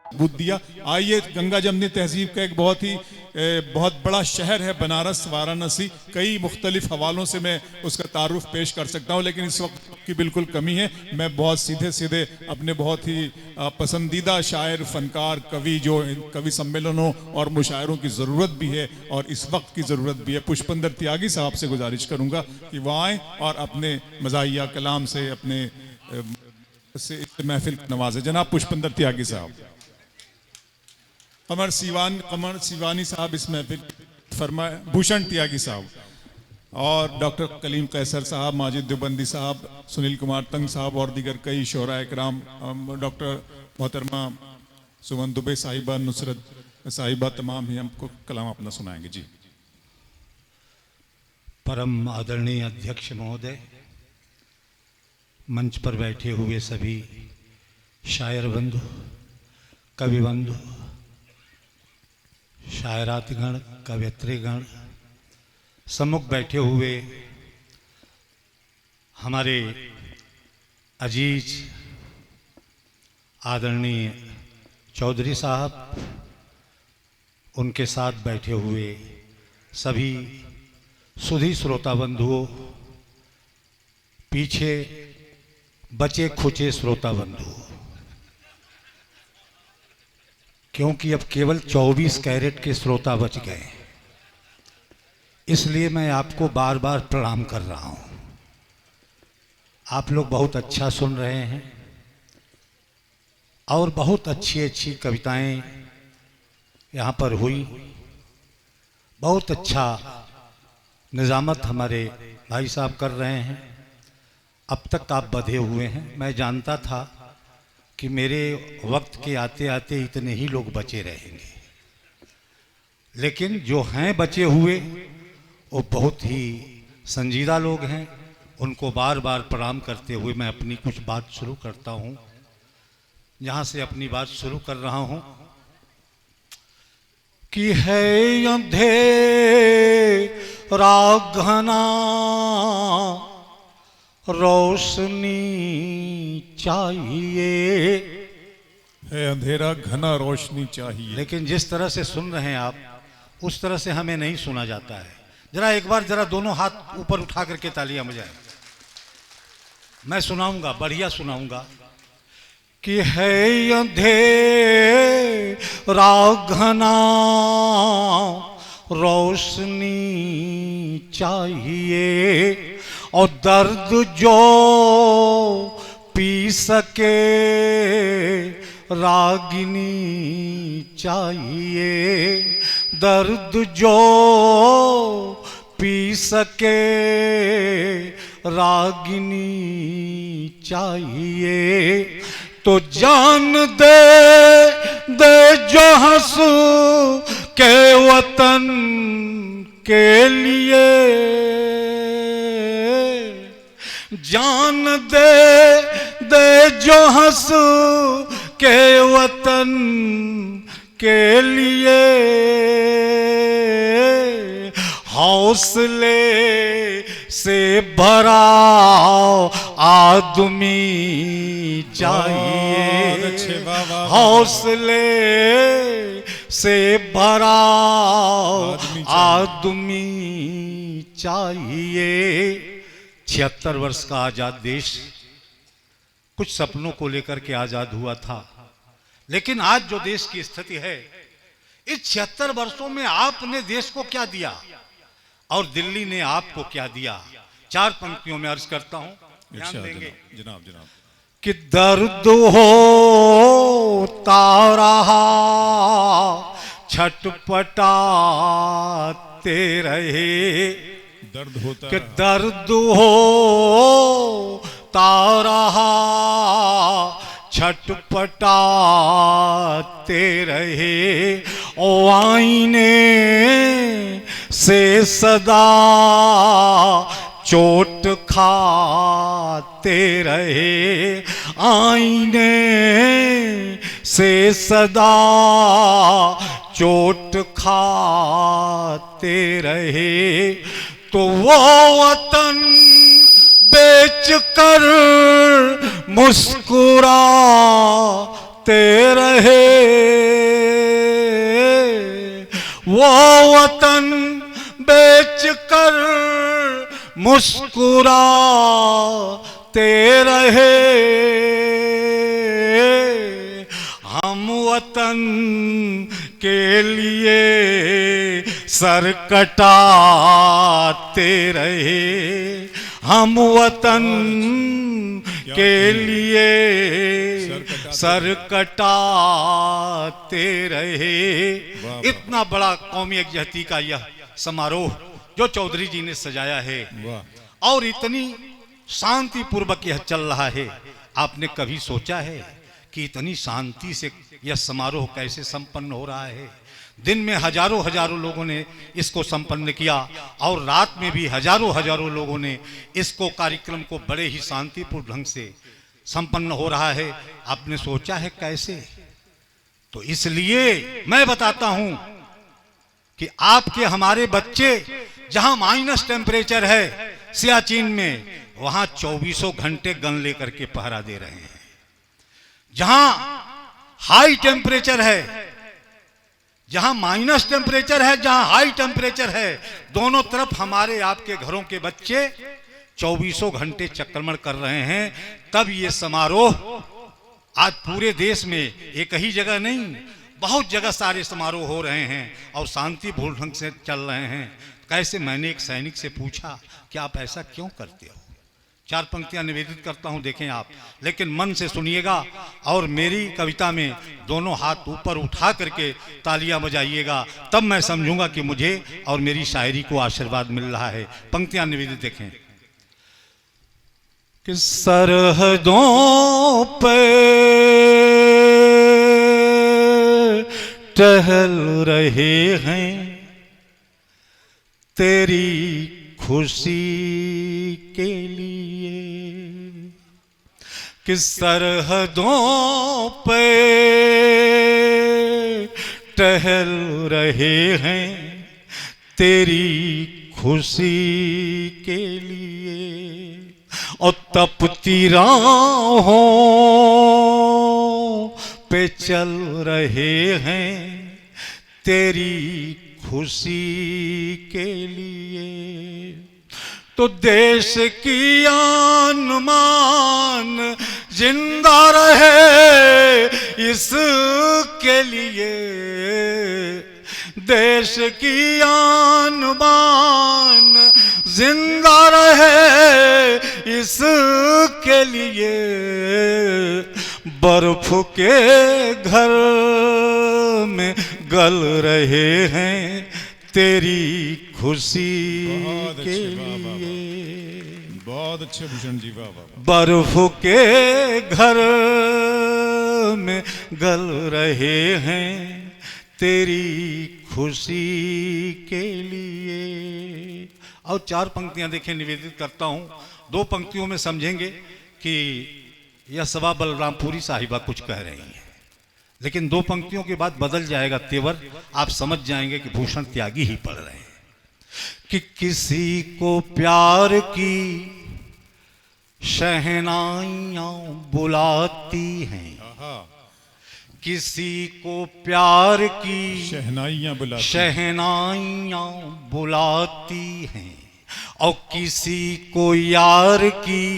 सबूत दिया। आइए, गंगा जमनी तहजीब का एक बहुत बड़ा शहर है बनारस, वाराणसी। कई मुख्तलिफ हवालों से मैं उसका तारुफ पेश कर सकता हूँ, लेकिन इस वक्त की बिल्कुल कमी है। मैं बहुत सीधे सीधे अपने बहुत ही पसंदीदा शायर, फनकार, कवि, जो कवि सम्मेलनों और मुशायरों की ज़रूरत भी है और इस वक्त की ज़रूरत भी है, पुष्पेंद्र त्यागी साहब से गुजारिश करूँगा कि वह आएँ और अपने मज़ाहिया कलाम से अपने से महफिल नवाजे। जनाब पुष्पेंद्र त्यागी साहब। कमर सिवानी साहब इस महफिल फरमाए, भूषण त्यागी साहब और डॉक्टर कलीम कैसर साहब, माजिद देवबंदी साहब, सुनील कुमार तंग साहब और दीगर कई शोरा इकराम, डॉक्टर मोहतरमा सुमन दुबे साहिबा, नुसरत साहिबा, तमाम ही हमको कलाम अपना सुनाएंगे। जी। परम आदरणीय अध्यक्ष महोदय, मंच पर बैठे हुए सभी शायर बंधु, कवि बंधु, शायरातगण, कवयित्रीगण, सम्मुख बैठे हुए हमारे अजीज आदरणीय चौधरी साहब, उनके साथ बैठे हुए सभी सुधी श्रोता बंधुओं, पीछे बचे खुचे श्रोता बंधुओं, क्योंकि अब केवल 24 कैरेट के श्रोता बच गए, इसलिए मैं आपको बार बार प्रणाम कर रहा हूं। आप लोग बहुत अच्छा सुन रहे हैं और बहुत अच्छी अच्छी कविताएं यहाँ पर हुई। बहुत अच्छा निज़ामत हमारे भाई साहब कर रहे हैं। अब तक आप बंधे हुए हैं। मैं जानता था कि मेरे वक्त के आते आते इतने ही लोग बचे रहेंगे, लेकिन जो हैं बचे हुए वो बहुत ही संजीदा लोग हैं। उनको बार बार प्रणाम करते हुए मैं अपनी कुछ बात शुरू करता हूँ। जहाँ से अपनी बात शुरू कर रहा हूँ कि है अंधेरा घना रोशनी चाहिए, है अंधेरा घना रोशनी चाहिए। लेकिन जिस तरह से सुन रहे हैं आप, उस तरह से हमें नहीं सुना जाता है। जरा एक बार जरा दोनों हाथ ऊपर उठा करके तालियां बजाएं। मैं सुनाऊंगा, बढ़िया सुनाऊंगा कि है अंधेरा घना रोशनी चाहिए और दर्द जो पी सके रागिनी चाहिए, दर्द जो पी सके रागिनी चाहिए। तो जान दे दे जो हंस के वतन के लिए, जान दे दे जो हंस के वतन के लिए, हौसले से भरा आदमी चाहिए, हौसले से भरा आदमी चाहिए। 76 वर्ष का आजाद देश कुछ सपनों को लेकर के आजाद हुआ था, लेकिन आज जो देश की स्थिति है, इस 76 वर्षों में आपने देश को क्या दिया और दिल्ली ने आपको क्या दिया। 4 पंक्तियों में अर्ज करता हूं, ध्यान देंगे जनाब। जनाब कि दर्द होता रहा छटपटाते रहे, दर्द होता कि दर्द होता रहा छटपटाते रहे, ओ आईने से सदा चोट खाते रहे, आईने से सदा चोट खाते रहे। तो वो वतन बेच कर मुस्कुराते रहे, वो वतन बेच कर मुस्कुराते रहे। हम वतन के लिए सर कटाते रहे, हम वतन के लिए सर कटाते रहे। इतना बड़ा कौमी यकजहती का यह समारोह जो चौधरी जी ने सजाया है और इतनी शांति पूर्वक यह चल रहा है, आपने कभी सोचा है कि इतनी शांति से यह समारोह कैसे संपन्न हो रहा है? दिन में हजारों हजारों लोगों ने इसको संपन्न किया और रात में भी हजारों हजारों लोगों ने इसको कार्यक्रम को बड़े ही शांतिपूर्ण ढंग से संपन्न हो रहा है। आपने सोचा है कैसे? तो इसलिए मैं बताता हूं कि आपके हमारे बच्चे जहां माइनस टेम्परेचर है सियाचिन में, वहां 24 घंटे गन लेकर के पहरा दे रहे हैं। जहां हाई टेम्परेचर है, जहां माइनस टेम्परेचर है, जहां हाई टेम्परेचर है, दोनों तरफ हमारे आपके घरों के बच्चे 24 घंटे चक्रमण कर रहे हैं। तब ये समारोह आज पूरे देश में एक ही जगह नहीं, बहुत जगह सारे समारोह हो रहे हैं और शांतिपूर्ण ढंग से चल रहे हैं। कैसे? मैंने एक सैनिक से पूछा कि आप ऐसा क्यों करते हो? 4 पंक्तियां निवेदित करता हूं, देखें आप, लेकिन मन से सुनिएगा और मेरी कविता में दोनों हाथ ऊपर उठा करके तालियां बजाइएगा, तब मैं समझूंगा कि मुझे और मेरी शायरी को आशीर्वाद मिल रहा है। पंक्तियां निवेदित देखें कि सरहदों पे टहल रहे हैं तेरी खुशी के लिए, कि सरहदों पे टहल रहे हैं तेरी खुशी के लिए, और तपती राहों पे चल रहे हैं तेरी खुशी के लिए। तो देश की आन मान जिंदा रहे इसके लिए, देश की आन बान जिंदा रहे इसके लिए, बर्फ के घर में गल रहे हैं तेरी खुशी के लिए। बहुत अच्छे भूषण जी, वाह वाह। बर्फ के घर में गल रहे हैं तेरी खुशी के लिए। और 4 पंक्तियां देखें, निवेदित करता हूं। 2 पंक्तियों में समझेंगे कि यह सभा बलरामपुरी साहिबा कुछ कह रही है, लेकिन 2 पंक्तियों के बाद बदल जाएगा तेवर, आप समझ जाएंगे कि भूषण त्यागी ही पढ़ रहे हैं। कि किसी को प्यार की शहनाइयां बुलाती हैं, किसी को प्यार की शहनाइयां बुलाती हैं, और किसी को यार की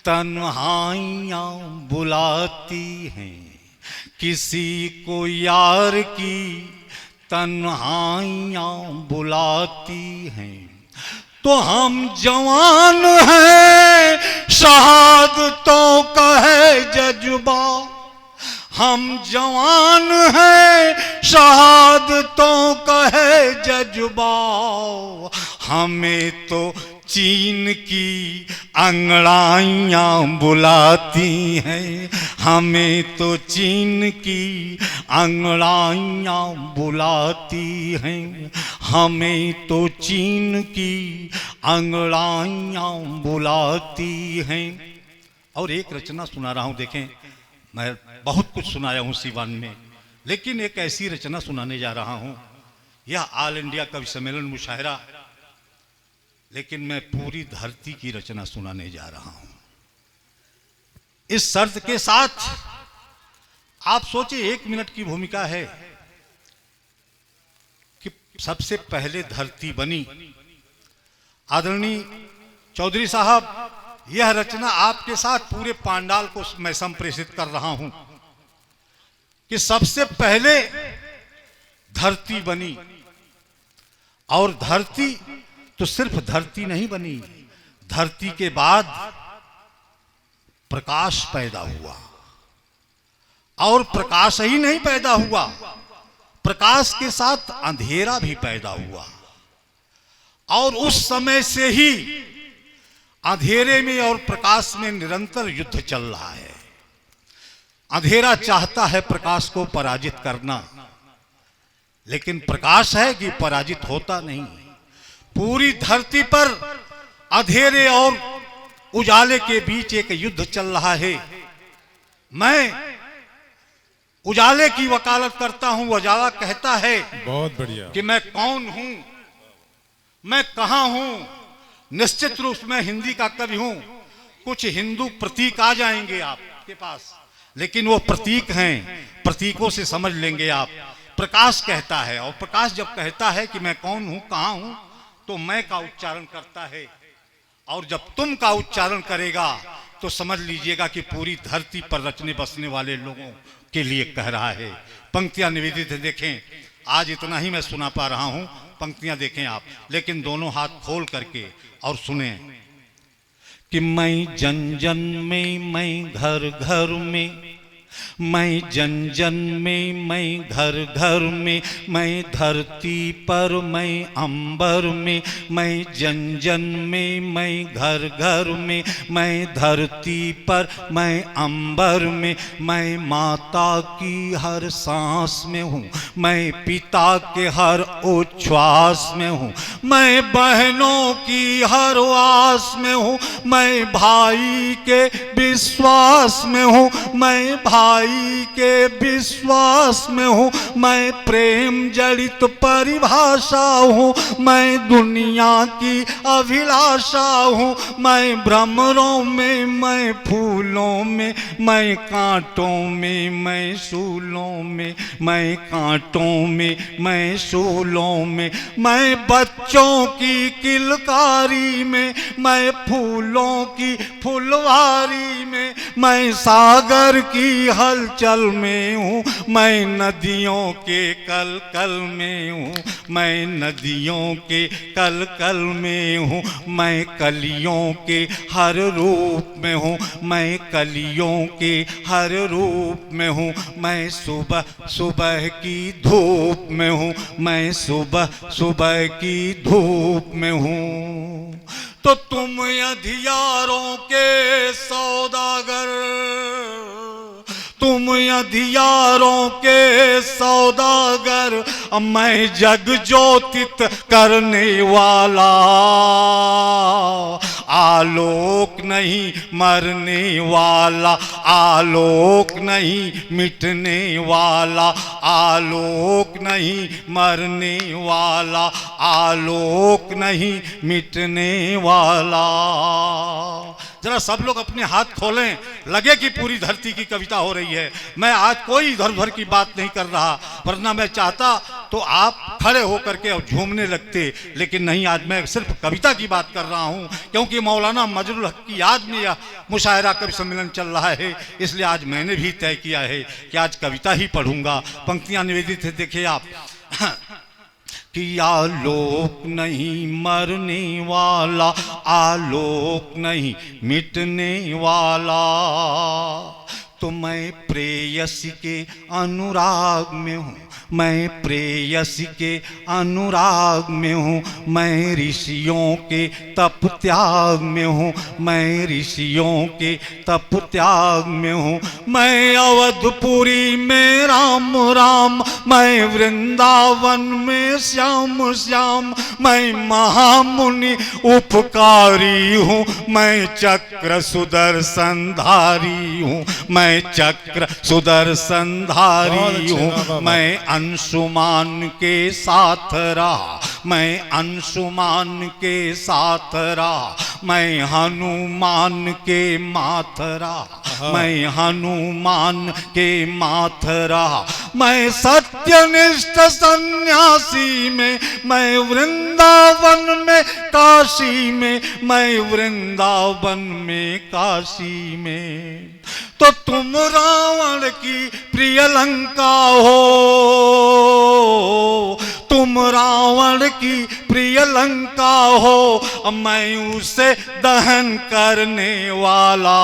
तन्हाइयां बुलाती हैं, किसी को यार की तन्हाइयां बुलाती हैं। तो हम जवान हैं शहादतों का है जज्बा, हम जवान हैं शहादतों का है जज्बा, हमें तो चीन की अंगड़ाइयां बुलाती हैं, हमें तो चीन की अंगड़ाइयां बुलाती हैं, हमें तो चीन की अंगड़ाइयां बुलाती हैं। और एक रचना सुना रहा हूं, देखें, मैं बहुत कुछ सुनाया हूं सीवान में, लेकिन एक ऐसी रचना सुनाने जा रहा हूं। यह ऑल इंडिया कवि सम्मेलन मुशायरा, लेकिन मैं पूरी धरती की रचना सुनाने जा रहा हूं। इस शर्त के साथ आप सोचिए 1 मिनट की भूमिका है कि सबसे पहले धरती बनी। आदरणीय चौधरी साहब, यह रचना आपके साथ पूरे पांडाल को मैं संप्रेषित कर रहा हूं कि सबसे पहले धरती बनी, और धरती तो सिर्फ धरती नहीं बनी, धरती के बाद प्रकाश पैदा हुआ, और प्रकाश ही नहीं पैदा हुआ, प्रकाश के साथ अंधेरा भी पैदा हुआ। और उस समय से ही अंधेरे में और प्रकाश में निरंतर युद्ध चल रहा है। अंधेरा चाहता है प्रकाश को पराजित करना, लेकिन प्रकाश है कि पराजित होता नहीं। पूरी धरती पर अंधेरे और उजाले के बीच एक युद्ध चल रहा है। मैं उजाले की वकालत करता हूं। उजाला कहता है बहुत बढ़िया कि मैं कौन हूं, मैं कहां हूं। निश्चित रूप में हिंदी का कवि हूं। कुछ हिंदू प्रतीक आ जाएंगे आपके पास, लेकिन वो प्रतीक हैं, प्रतीकों से समझ लेंगे आप। प्रकाश कहता है, और प्रकाश जब कहता है कि मैं कौन हूं, कहां हूं, तो मैं का उच्चारण करता है। और जब तुम का उच्चारण करेगा तो समझ लीजिएगा कि पूरी धरती पर रचने बसने वाले लोगों के लिए कह रहा है। पंक्तियां निवेदित है, देखें। आज इतना ही मैं सुना पा रहा हूं, पंक्तियां देखें आप, लेकिन दोनों हाथ खोल करके और सुने कि मैं जन जन में, मैं घर घर में, मैं जन जन में, मैं घर घर में, मैं धरती पर, मैं अंबर में, मैं जन जन में, मैं घर घर में, मैं धरती पर, मैं अंबर में, मैं माता की हर सांस में हूँ, मैं पिता के हर उच्छ्वास में हूँ, मैं बहनों की हर आस में हूँ, मैं भाई के विश्वास में हूँ, मैं भाई के विश्वास में हूँ, मैं प्रेम जड़ित परिभाषा हूँ, मैं दुनिया की अभिलाषा हूँ, मैं भ्रमरों में, मैं फूलों में, मैं कांटों में, मैं शूलों में, मैं कांटों में, मैं शूलों में, मैं बच्चों की किलकारी में, मैं फूलों की फुलवारी में, मैं सागर की हलचल में हूँ, मैं नदियों के कल कल में हूँ, मैं नदियों के कल कल में हूँ, मैं कलियों के हर रूप में हूँ, मैं कलियों के हर रूप में हूँ, मैं सुबह सुबह की धूप में हूँ, मैं सुबह सुबह की धूप में हूँ। तो तुम अंधियारों के सौदागर, तुम अंधियारों के सौदागर, मैं जग ज्योतित करने वाला, आलोक नहीं मरने वाला, आलोक नहीं मिटने वाला, आलोक नहीं मरने वाला, आलोक नहीं मिटने वाला। जरा सब लोग अपने हाथ खोलें, लगे कि पूरी धरती की कविता हो रही है। मैं आज कोई इधर उधर की बात नहीं कर रहा, वरना मैं चाहता तो आप खड़े होकर के और झूमने लगते, लेकिन नहीं, आज मैं सिर्फ कविता की बात कर रहा हूं, क्योंकि मौलाना मजरूल हक की याद में यह मुशायरा कवि सम्मेलन चल रहा है। इसलिए आज मैंने भी तय किया है कि आज कविता ही पढ़ूंगा। पंक्तियां निवेदित है, देखिए आप कि आलोक नहीं मरने वाला, आलोक नहीं मिटने वाला, तो मैं प्रेयसी के अनुराग में हूँ, मैं प्रेयसी के अनुराग में हूँ, मैं ऋषियों के तप त्याग में हूँ, मैं ऋषियों के तप त्याग में हूँ, मैं अवधपुरी में राम राम, मैं वृंदावन में श्याम श्याम, मैं महामुनि उपकारी हूँ, मैं चक्र सुदर्शनधारी हूँ, मैं चक्र सुदर्शनधारी हूँ, मैं अंशुमान के साथ रहा, मैं अंशुमान के साथ रहा, मैं हनुमान के माथ रहा, मैं हनुमान के माथ रहा, मैं सत्यनिष्ठ सन्यासी में, मैं वृंदावन में काशी में, मैं वृंदावन में काशी में। तो तुम रावण की प्रिय लंका हो, तुम रावण की प्रिय लंका हो, मैं उसे दहन करने वाला,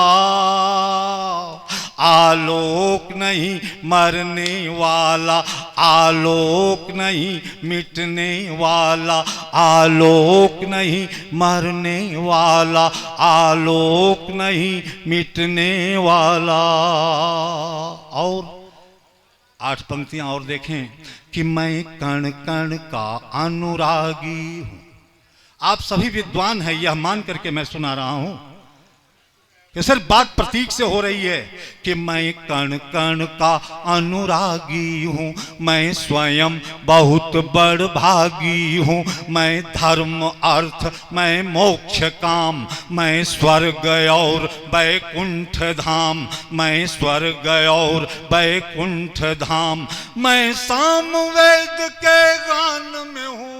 आलोक नहीं मरने वाला, आलोक नहीं मिटने वाला, आलोक नहीं मरने वाला, आलोक नहीं मिटने वाला। और 8 पंक्तियां और देखें कि मैं कण कण का अनुरागी हूं। आप सभी विद्वान हैं, यह मान करके मैं सुना रहा हूं कि सिर्फ बात प्रतीक से हो रही है कि मैं कण कण का अनुरागी हूं, मैं स्वयं बहुत बड़ भागी हूं, मैं धर्म अर्थ मैं मोक्ष काम, मैं स्वर्ग और वैकुंठ धाम, मैं स्वर्ग और वैकुंठ धाम, मैं सामवेद के गान में हूं,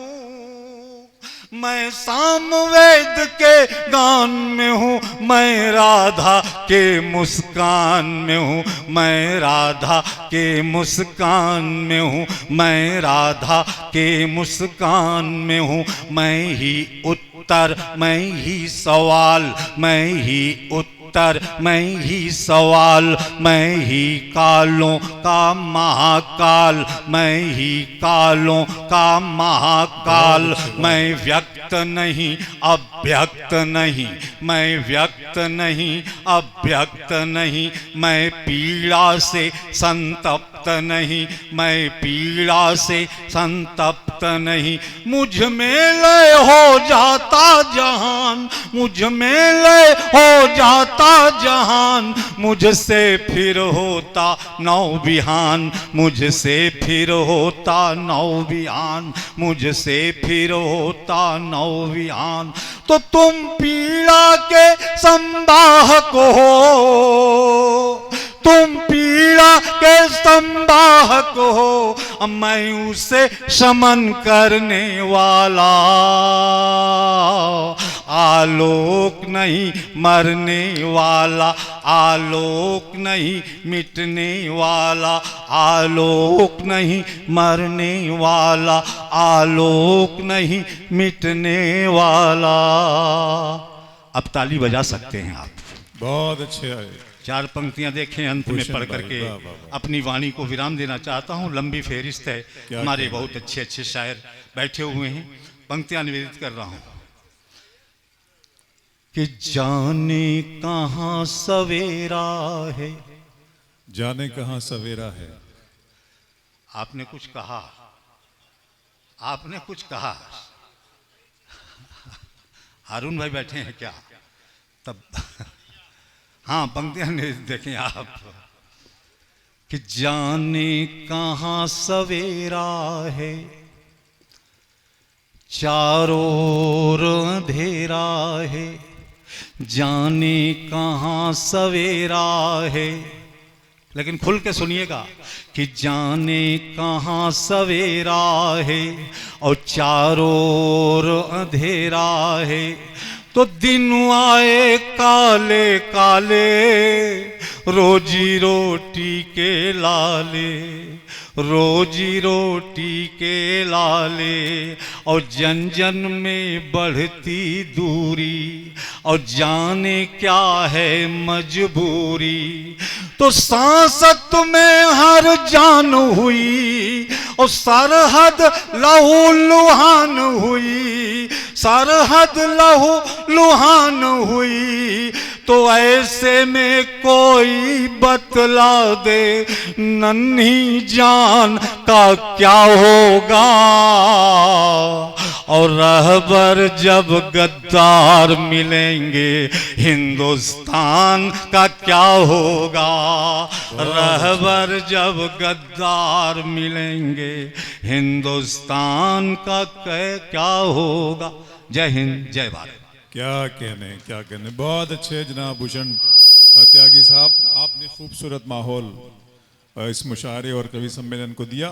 मैं सामवेद के गान में हूँ, मैं राधा के मुस्कान में हूँ, मैं राधा के मुस्कान में हूँ, मैं राधा के मुस्कान में हूँ, मैं ही उत्तर मैं ही सवाल, मैं ही उत्तर मैं ही सवाल, मैं ही कालों का महाकाल, मैं ही कालों का महाकाल, मैं व्यक्त नहीं अव्यक्त नहीं, मैं व्यक्त नहीं अव्यक्त नहीं, मैं पीड़ा से संतप्त नहीं, मैं पीड़ा से संतप्त नहीं, मुझ में लय हो जाता जहान, मुझ में लय हो जाता जहान, मुझसे फिर होता नौ विहान, मुझसे फिर होता नौ विहान, मुझसे फिर होता नौ विहान। तो तुम पीड़ा के संवाहक हो, तुम पीड़ा के संवाहक हो, मैं उसे शमन करने वाला, आलोक नहीं मरने वाला, आलोक नहीं मिटने वाला, आलोक नहीं मरने वाला, आलोक नहीं मिटने वाला। अब ताली बजा सकते हैं आप। बहुत अच्छे आए। 4 पंक्तियां देखें, अंत में पढ़ करके अपनी वाणी को विराम देना चाहता हूं। लंबी फेरिस्त है, हमारे बहुत अच्छे अच्छे शायर बैठे हुए हैं। पंक्तियां निवेदित कर रहा हूं कि जाने कहां सवेरा है, जाने कहां सवेरा है। आपने कुछ कहा, आपने कुछ कहा। हारून भाई बैठे हैं क्या? तब हाँ, पंक्तियां देखें आप कि जाने कहां सवेरा है, चारों ओर अंधेरा है, जाने कहां सवेरा है। लेकिन खुल के सुनिएगा कि जाने कहां सवेरा है और चारों ओर अंधेरा है, तो दिन आए काले काले, रोजी रोटी के लाले, रोजी रोटी के लाले, और जन जन में बढ़ती दूरी, और जाने क्या है मजबूरी। तो सांसत में हर जान हुई, और सरहद लहू लुहान हुई, सरहद लहू लुहान हुई। तो ऐसे में कोई बतला दे, नन्ही जान का क्या होगा, और रहबर जब गद्दार मिलेंगे, हिंदुस्तान का क्या होगा, रहबर जब गद्दार मिलेंगे, हिंदुस्तान का क्या होगा। जय हिंद, जय भारत। क्या कहने, बहुत अच्छे जनाब भूषण त्यागी साहब, आपने खूबसूरत माहौल इस मुशायरे और कवि सम्मेलन को दिया।